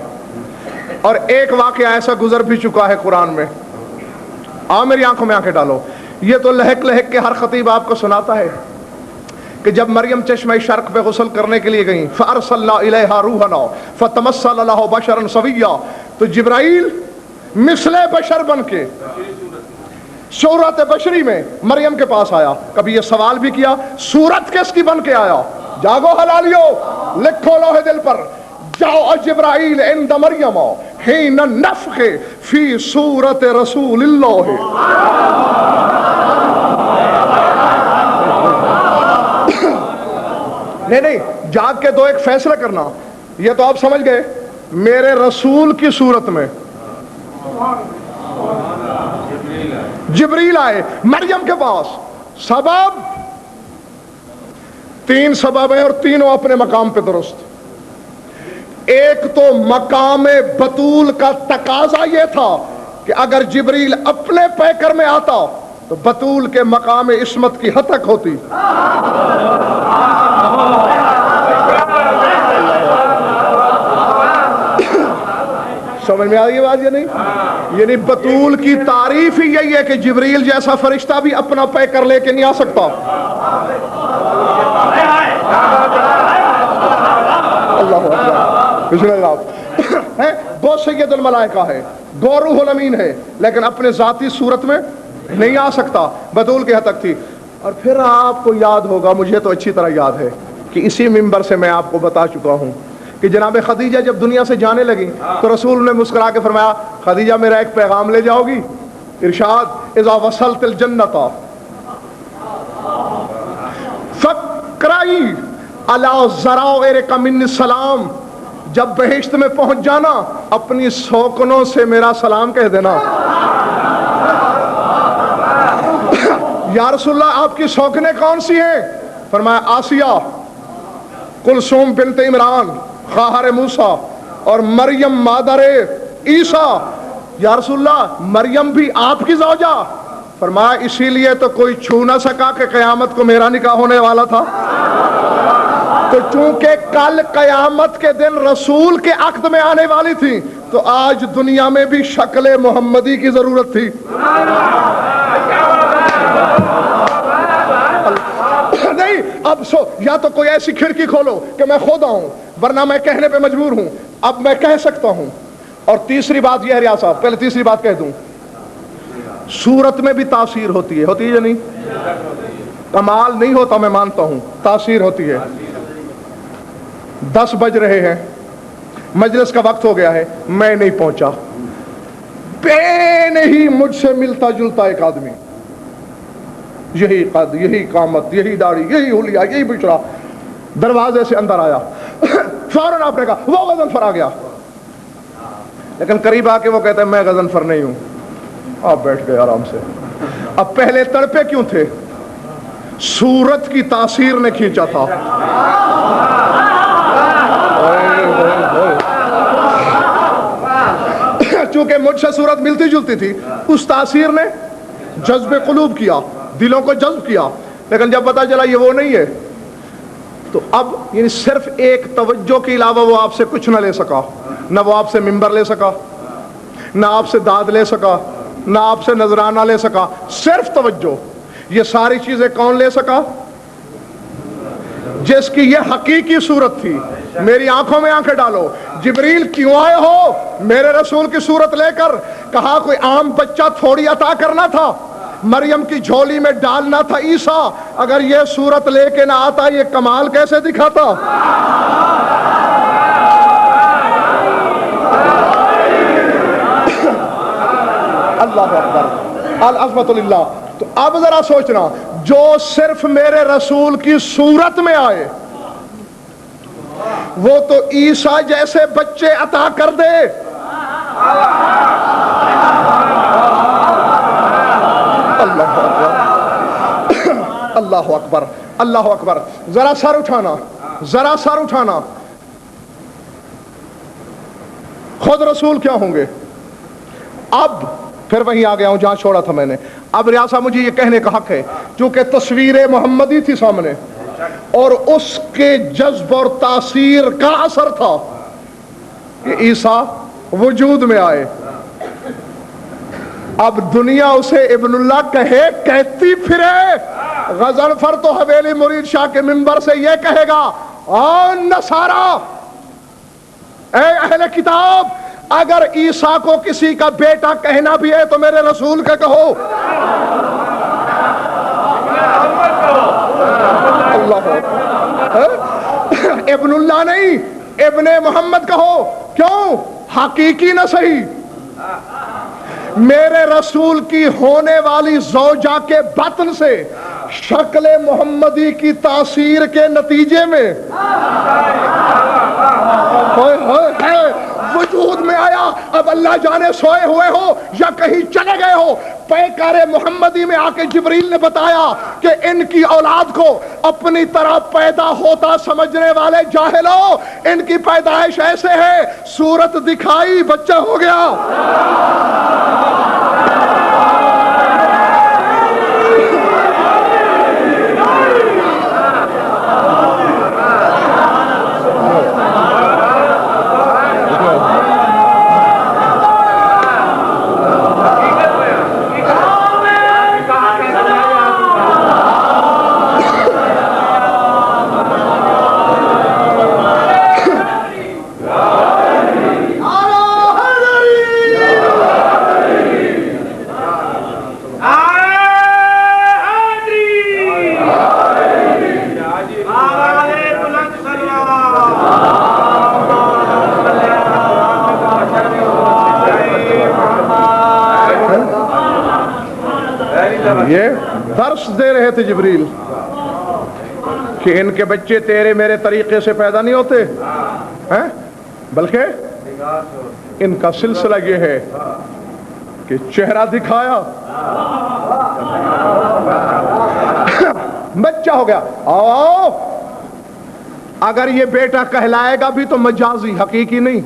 A: اور ایک واقعہ ایسا گزر بھی چکا ہے قرآن میں، میری آنکھوں میں آنکھیں ڈالو، یہ تو لہک لہک کے ہر خطیب آپ کو سناتا ہے کہ جب مریم چشمہ شرق پہ غسل کرنے کے لیے گئیں، فَأَرْسَلْنَا إِلَيْهَا رُوحَنَا فَتَمَثَّلَ لَهَا بَشَرًا سَوِيًّا، تو جبرائیل مثل بشر بن کے صورت بشری میں مریم کے پاس آیا۔ کبھی یہ سوال بھی کیا صورت کس کی بن کے آیا؟ جاگو حلالیو، لکھو لوح دل پر، جاؤ جبرائیل عند مریم حین النفخ فی صورت رسول اللہ۔ نہیں، جاگ کے دو ایک فیصلہ کرنا، یہ تو آپ سمجھ گئے میرے رسول کی صورت میں جبریل آئے مریم کے پاس۔ سبب 3 سبب ہیں اور تینوں اپنے مقام پہ درست۔ ایک تو مقام بطول کا تقاضا یہ تھا کہ اگر جبریل اپنے پیکر میں آتا تو بطول کے مقام عصمت کی ہتک ہوتی۔ سمجھ میں آ رہی ہے بات یا نہیں؟ یعنی بطول کی تعریف ہی یہی ہے کہ جبریل جیسا فرشتہ بھی اپنا پیکر لے کے نہیں آ سکتا۔ اللہ اکبر، وہ سید الملائکہ ہے، وہ روح الامین ہے، لیکن اپنے ذاتی صورت میں نہیں آ سکتا، بطول کی حد تک تھی۔ اور پھر آپ کو یاد ہوگا، مجھے تو اچھی طرح یاد ہے کہ اسی ممبر سے میں آپ کو بتا چکا ہوں کہ جناب خدیجہ جب دنیا سے جانے لگی تو رسول نے مسکرا کے فرمایا خدیجہ میرا ایک پیغام لے جاؤ گی؟ ارشاد اذا وصلت الجنت فقرائی علی ذرائرک من السلام، جب بہشت میں پہنچ جانا اپنی سوکنوں سے میرا سلام کہہ دینا۔ یا رسول اللہ آپ کی سوکنے کون سی ہیں؟ فرمایا آسیہ، کلثوم بنت عمران خواہر موسیٰ، اور مریم مادر عیسیٰ۔ یا رسول اللہ مریم بھی آپ کی زوجہ؟ فرمایا اسی لیے تو کوئی چھو نہ سکا کہ قیامت کو میرا نکاح ہونے والا تھا۔ تو چونکہ کل قیامت کے دن رسول کے عقد میں آنے والی تھی تو آج دنیا میں بھی شکل محمدی کی ضرورت تھی۔ نہیں اب یا تو کوئی ایسی کھڑکی کھولو کہ میں خود آؤں، ورنہ میں کہنے پہ مجبور ہوں، اب میں کہہ سکتا ہوں۔ اور تیسری بات یہ ہے ریاض صاحب، پہلے تیسری بات کہہ دوں، صورت میں بھی تاثیر ہوتی ہے یا نہیں؟ کمال نہیں ہوتا میں مانتا ہوں، تاثیر ہوتی ہے۔ 10 بج رہے ہیں، مجلس کا وقت ہو گیا ہے، میں نہیں پہنچا، بے نہیں مجھ سے ملتا جلتا ایک آدمی، یہی قد، یہی قامت، یہی داڑھی، یہی حلیہ، یہی بچڑا، دروازے سے اندر آیا، فوراً آپ نے کہا وہ غضنفر آ گیا، لیکن قریب آ کے وہ کہتا ہے میں غضنفر نہیں ہوں۔ آپ بیٹھ گئے آرام سے۔ اب پہلے تڑپے کیوں تھے؟ صورت کی تاثیر نے کھینچا تھا۔ چونکہ مجھ سے صورت ملتی جلتی تھی، اس تاثیر نے جذب قلوب کیا، دلوں کو جذب کیا، لیکن جب پتا چلا یہ وہ نہیں ہے تو اب یعنی صرف ایک توجہ کے علاوہ وہ آپ سے کچھ نہ لے سکا، نہ وہ آپ سے منبر لے سکا، نہ آپ سے داد لے سکا، نہ آپ سے نذرانہ لے سکا، صرف توجہ۔ یہ ساری چیزیں کون لے سکا؟ جس کی یہ حقیقی صورت تھی۔ میری آنکھوں میں آنکھیں ڈالو، جبریل کیوں آئے ہو میرے رسول کی صورت لے کر؟ کہا کوئی عام بچہ تھوڑی عطا کرنا تھا، مریم کی جھولی میں ڈالنا تھا عیسیٰ، اگر یہ صورت لے کے نہ آتا یہ کمال کیسے دکھاتا؟ اللہ اکبر، العظمت للہ۔ تو اب ذرا سوچنا، جو صرف میرے رسول کی صورت میں آئے وہ تو عیسیٰ جیسے بچے عطا کر دے۔ اللہ اکبر، اللہ اکبر، اللہ اکبر۔ ذرا سر اٹھانا، ذرا سر اٹھانا۔ خود رسول کیا ہوں گے؟ اب پھر وہیں آ گیا ہوں جہاں چھوڑا تھا میں نے۔ اب ریاض مجھے یہ کہنے کا حق ہے، چونکہ تصویر محمدی تھی سامنے اور اس کے جذب اور تاثیر کا اثر تھا کہ عیسیٰ وجود میں آئے۔ اب دنیا اسے ابن اللہ کہے، کہتی پھرے، غضنفر تو حویلی مرید شاہ کے منبر سے یہ کہے گا، آ نصارا، اے اہل کتاب، اگر عیسیٰ کو کسی کا بیٹا کہنا بھی ہے تو میرے رسول کا کہو۔ اللہ، ابن اللہ نہیں، ابن محمد کہو۔ کیوں؟ حقیقی نہ صحیح، میرے رسول کی ہونے والی زوجہ کے بطن سے شکل محمدی کی تاثیر کے نتیجے میں وجود میں آیا۔ اب اللہ جانے سوئے ہوئے ہو یا کہیں چلے گئے ہو، پیکار محمدی میں آ کے جبریل نے بتایا کہ ان کی اولاد کو اپنی طرح پیدا ہوتا سمجھنے والے جاہلو، ان کی پیدائش ایسے ہے، صورت دکھائی بچہ ہو گیا۔ یہ درس دے رہے تھے جبریل کہ ان کے بچے تیرے میرے طریقے سے پیدا نہیں ہوتے ہیں، بلکہ ان کا سلسلہ یہ ہے کہ چہرہ دکھایا بچہ ہو گیا۔ آؤ، اگر یہ بیٹا کہلائے گا بھی تو مجازی، حقیقی نہیں۔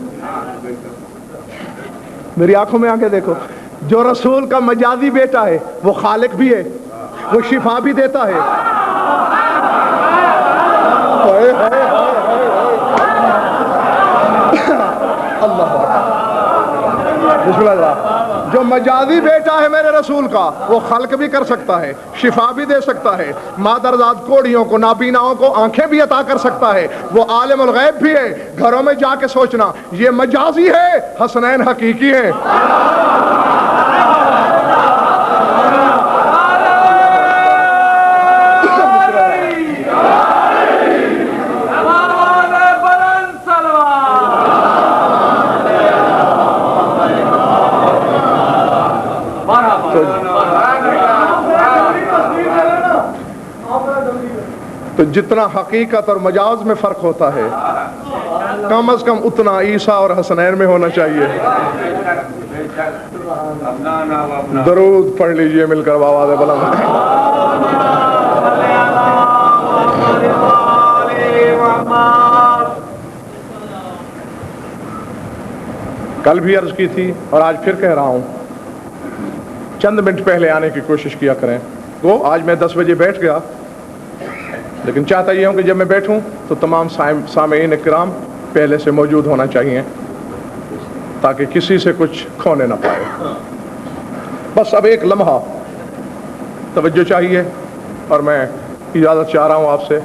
A: میری آنکھوں میں آنکھیں دیکھو، جو رسول کا مجازی بیٹا ہے وہ خالق بھی ہے، وہ شفا بھی دیتا ہے۔ اللہ بسم اللہ۔ جو مجازی بیٹا ہے میرے رسول کا وہ خلق بھی کر سکتا ہے، شفا بھی دے سکتا ہے، مادرزاد کوڑیوں کو، نابیناؤں کو آنکھیں بھی عطا کر سکتا ہے، وہ عالم الغیب بھی ہے۔ گھروں میں جا کے سوچنا، یہ مجازی ہے، حسنین حقیقی ہیں۔ تو جتنا حقیقت اور مجاز میں فرق ہوتا ہے کم از کم اتنا عیسیٰ اور حسنین میں ہونا چاہیے. درود پڑھ لیجئے مل کر بآواز بلند. کل بھی عرض کی تھی اور آج پھر کہہ رہا ہوں، چند منٹ پہلے آنے کی کوشش کیا کریں. وہ آج میں 10 بجے بیٹھ گیا، لیکن چاہتا یہ ہوں کہ جب میں بیٹھوں تو تمام سامعین کرام پہلے سے موجود ہونا چاہیے تاکہ کسی سے کچھ کھونے نہ پائے. بس اب ایک لمحہ توجہ چاہیے اور میں اجازت چاہ رہا ہوں آپ سے.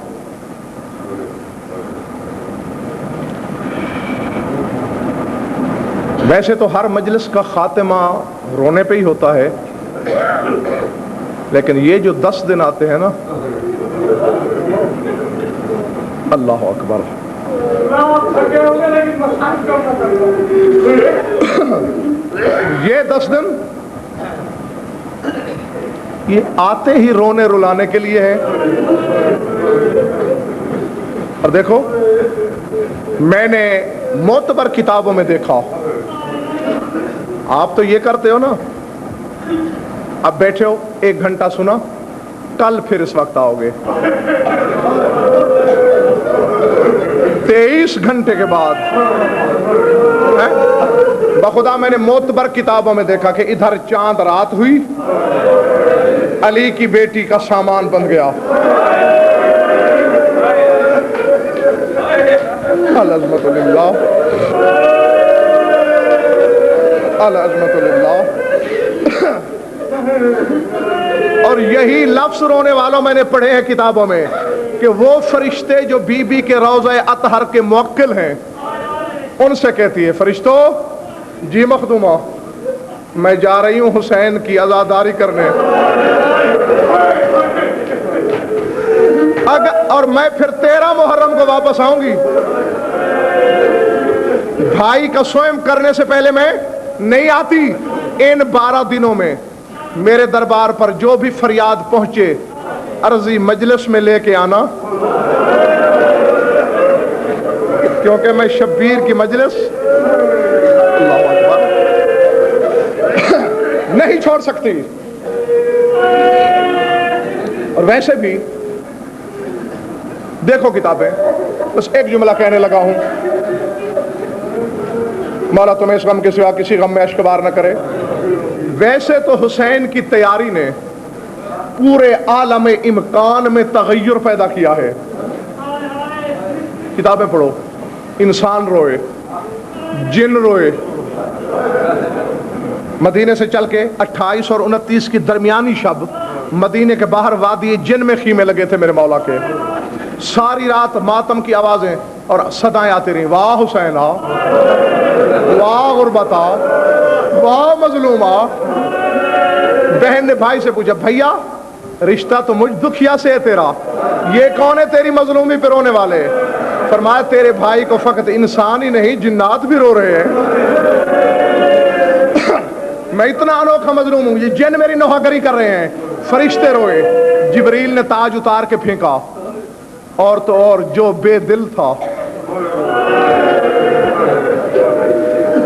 A: ویسے تو ہر مجلس کا خاتمہ رونے پہ ہی ہوتا ہے، لیکن یہ جو 10 دن آتے ہیں نا، اللہ اکبر، یہ 10 دن یہ آتے ہی رونے رلانے کے لیے ہے. اور دیکھو، میں نے معتبر کتابوں میں دیکھا، آپ تو یہ کرتے ہو نا، اب بیٹھے ہو 1 گھنٹہ سنا، کل پھر اس وقت آؤ گے، 23 گھنٹے کے بعد. بخدا میں نے معتبر کتابوں میں دیکھا کہ ادھر چاند رات ہوئی، علی کی بیٹی کا سامان بن گیا. العظمت للہ، العظمت للہ. اور یہی لفظ رونے والوں میں نے پڑھے ہیں کتابوں میں کہ وہ فرشتے جو بی بی کے روضہ اطہر کے موکل ہیں، ان سے کہتی ہے، فرشتوں جی مخدومہ، میں جا رہی ہوں حسین کی عزاداری کرنے، اور میں پھر 13 محرم کو واپس آؤں گی. بھائی کا سوئم کرنے سے پہلے میں نہیں آتی. ان 12 دنوں میں میرے دربار پر جو بھی فریاد پہنچے عرضی مجلس میں لے کے آنا، کیونکہ میں شبیر کی مجلس اللہ اکبر نہیں چھوڑ سکتی. اور ویسے بھی دیکھو کتابیں، بس ایک جملہ کہنے لگا ہوں، مولا تمہیں اس غم کے سوا کسی غم میں اشک بار نہ کرے. ویسے تو حسین کی تیاری نے پورے عالم امکان میں تغیر پیدا کیا ہے. کتابیں پڑھو، انسان روئے، جن روئے. مدینے سے چل کے 28 اور 29 کی درمیانی شب مدینے کے باہر وادی جن میں خیمے لگے تھے میرے مولا کے. ساری رات ماتم کی آوازیں اور صدائیں آتی رہیں، واہ حسینہ، واہ غربتا، واہ مظلومہ. بہن نے بھائی سے پوچھا، بھیا رشتہ تو مجھ دکھیا سے ہے تیرا، یہ کون ہے تیری مظلومی پہ رونے والے؟ فرمایا تیرے بھائی کو فقط انسان ہی نہیں جنات بھی رو رہے ہیں. میں اتنا انوکھا مظلوم ہوں، یہ جن میری نوحہ گری کر رہے ہیں. فرشتے روئے، جبریل نے تاج اتار کے پھینکا، اور تو اور جو بے دل تھا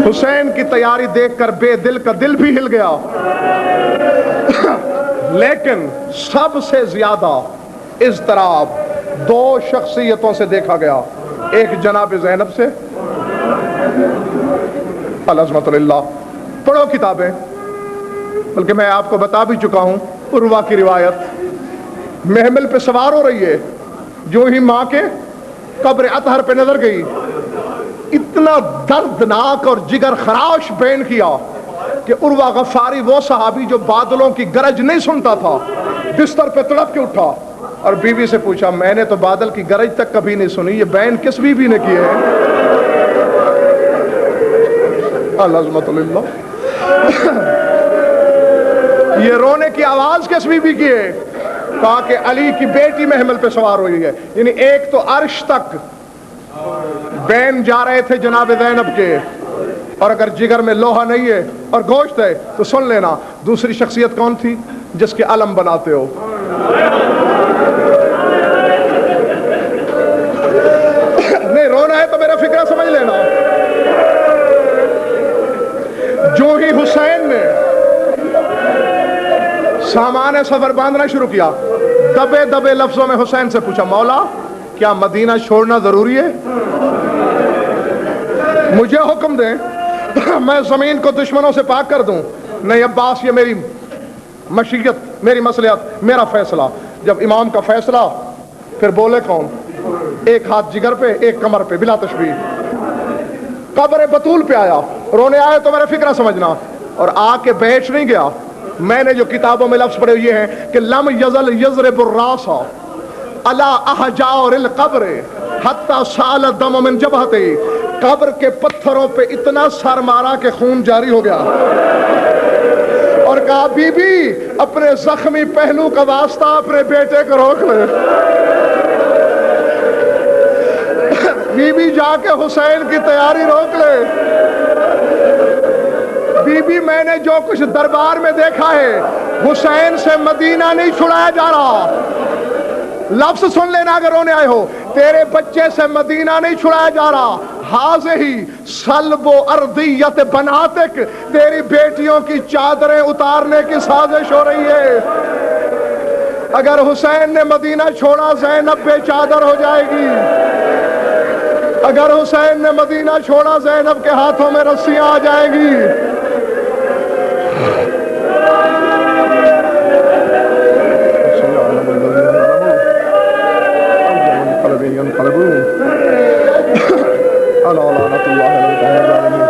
A: حسین کی تیاری دیکھ کر بے دل کا دل بھی ہل گیا. لیکن سب سے زیادہ اضطراب 2 شخصیتوں سے دیکھا گیا، ایک جناب زینب سے، العظمت للہ. پڑھو کتابیں، بلکہ میں آپ کو بتا بھی چکا ہوں، عروہ کی روایت، محمل پہ سوار ہو رہی ہے، جو ہی ماں کے قبر اطہر پہ نظر گئی، اتنا دردناک اور جگر خراش بین کیا کہ عروہ غفاری وہ صحابی جو بادلوں کی گرج نہیں سنتا تھا، بستر پہ تڑپ کے اٹھا اور بیوی سے پوچھا، میں نے تو بادل کی گرج تک کبھی نہیں سنی، یہ بین کس بیوی نے کیے ہیں؟ العظمت للہ. یہ رونے کی آواز کس بیوی کی ہے؟ کہا کہ علی کی بیٹی محمل پہ سوار ہوئی ہے. یعنی ایک تو عرش تک بین جا رہے تھے جناب زینب کے، اور اگر جگر میں لوہا نہیں ہے اور گوشت ہے تو سن لینا. دوسری شخصیت کون تھی؟ جس کے علم بناتے ہو. سامان سفر باندھنا شروع کیا. دبے دبے لفظوں میں حسین سے پوچھا مولا کیا مدینہ چھوڑنا ضروری ہے؟ مجھے حکم دیں میں زمین کو دشمنوں سے پاک کر دوں. نہیں عباس یہ میری مشیت، میری مصلحت، میرا فیصلہ. جب امام کا فیصلہ پھر بولے کون؟ ایک ہاتھ جگر پہ ایک کمر پہ بلا تشبیہ. قبر بطول پہ آیا، رونے آئے تو میرا فکرہ سمجھنا، اور آ کے بیٹھ نہیں گیا. میں نے جو کتابوں میں لفظ پڑھے یہ ہیں کہ لم یزل یضرب الراس علی احجار القبر حتی سال الدم من جبہتے. قبر کے پتھروں پہ اتنا سر مارا کہ خون جاری ہو گیا، اور کہا بی بی اپنے زخمی پہلو کا واسطہ اپنے بیٹے کو روک لے. بی بی جا کے حسین کی تیاری روک لے. بی بی میں نے جو کچھ دربار میں دیکھا ہے حسین سے مدینہ نہیں چھڑایا جا رہا. لفظ سن لینا اگر رونے آئے ہو، تیرے بچے سے مدینہ نہیں چھڑایا جا رہا. حاضی سلب و ارضیت بناتک، تیری بیٹیوں کی چادریں اتارنے کی سازش ہو رہی ہے. اگر حسین نے مدینہ چھوڑا زینب بے چادر ہو جائے گی. اگر حسین نے مدینہ چھوڑا زینب کے ہاتھوں میں رسیاں آ جائیں گی. اللہ